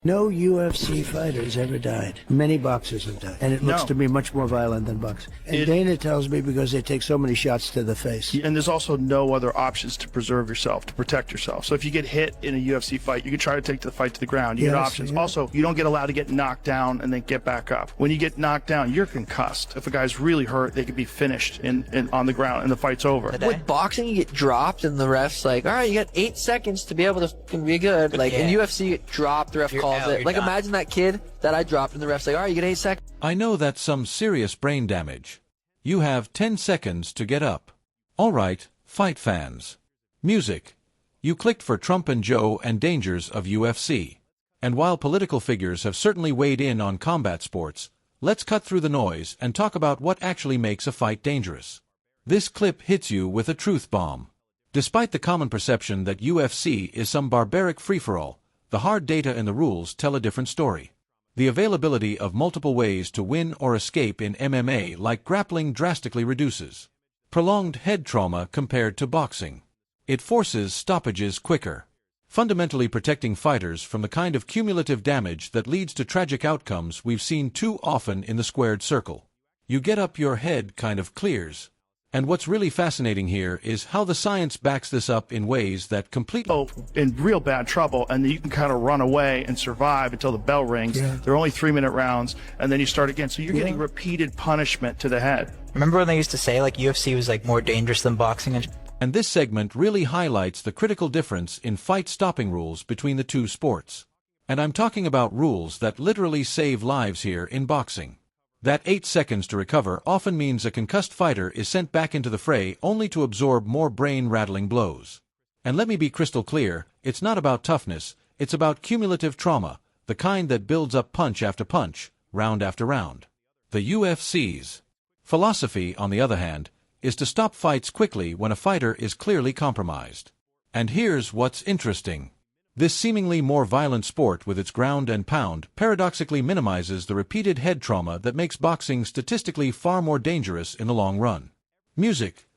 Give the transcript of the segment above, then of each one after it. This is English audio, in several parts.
No UFC fighters ever died. Many boxers have died. And it looks to be much more violent than boxing. And Dana tells me because they take so many shots to the face. And there's also no other options to preserve yourself, to protect yourself. So if you get hit in a UFC fight, you can try to take the fight to the ground. You get options. Yeah. Also, you don't get allowed to get knocked down and then get back up. When you get knocked down, you're concussed. If a guy's really hurt, they could be finished on the ground and the fight's over. With boxing, you get dropped and the ref's like, all right, you got 8 seconds to be able to be good. Like in UFC, you get dropped, the ref calls it. Like imagine that kid that I dropped and the ref's like, all right, you get 8 seconds. I know that's some serious brain damage. You have 10 seconds to get up. All right, fight fans. Music. You clicked for Trump and Joe and dangers of UFC. And while political figures have certainly weighed in on combat sports, let's cut through the noise and talk about what actually makes a fight dangerous. This clip hits you with a truth bomb. Despite the common perception that UFC is some barbaric free-for-all, the hard data and the rules tell a different story. The availability of multiple ways to win or escape in MMA, like grappling, drastically reduces prolonged head trauma compared to boxing. It forces stoppages quicker, fundamentally protecting fighters from the kind of cumulative damage that leads to tragic outcomes we've seen too often in the squared circle. You get up, your head kind of clears. And what's really fascinating here is how the science backs this up in ways that completely... in real bad trouble, and then you can kind of run away and survive until the bell rings. Yeah. They're only 3-minute rounds, and then you start again. So you're getting repeated punishment to the head. Remember when they used to say, like, UFC was, like, more dangerous than boxing? And this segment really highlights the critical difference in fight-stopping rules between the two sports. And I'm talking about rules that literally save lives here in boxing. That 8 seconds to recover often means a concussed fighter is sent back into the fray only to absorb more brain-rattling blows. And let me be crystal clear, it's not about toughness, it's about cumulative trauma, the kind that builds up punch after punch, round after round. The UFC's philosophy, on the other hand, is to stop fights quickly when a fighter is clearly compromised. And here's what's interesting. This seemingly more violent sport with its ground and pound paradoxically minimizes the repeated head trauma that makes boxing statistically far more dangerous in the long run. Music.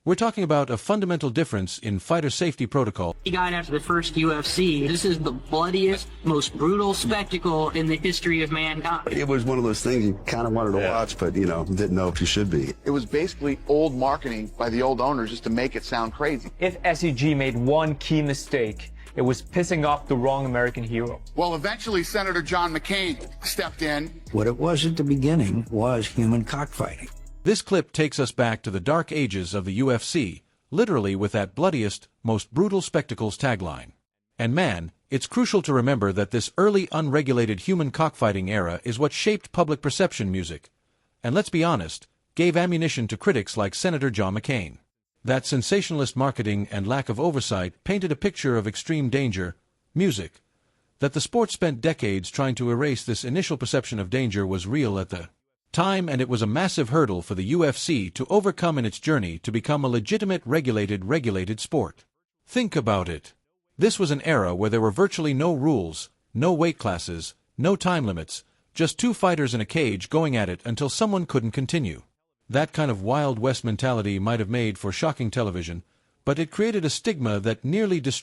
We're talking about a fundamental difference in fighter safety protocol. He got after the first UFC. This is the bloodiest, most brutal spectacle in the history of mankind. It was one of those things you kind of wanted to watch, but, you know, didn't know if you should be. It was basically old marketing by the old owners just to make it sound crazy. If SEG made one key mistake, it was pissing off the wrong American hero. Well, eventually Senator John McCain stepped in. What it was at the beginning was human cockfighting. This clip takes us back to the dark ages of the UFC, literally with that bloodiest, most brutal spectacles tagline. And man, it's crucial to remember that this early unregulated human cockfighting era is what shaped public perception music. And let's be honest, gave ammunition to critics like Senator John McCain. That sensationalist marketing and lack of oversight painted a picture of extreme danger, music. That the sport spent decades trying to erase this initial perception of danger was real at the time, and it was a massive hurdle for the UFC to overcome in its journey to become a legitimate regulated sport. Think about it. This was an era where there were virtually no rules, no weight classes, no time limits, just two fighters in a cage going at it until someone couldn't continue. That kind of Wild West mentality might have made for shocking television, but it created a stigma that nearly destroyed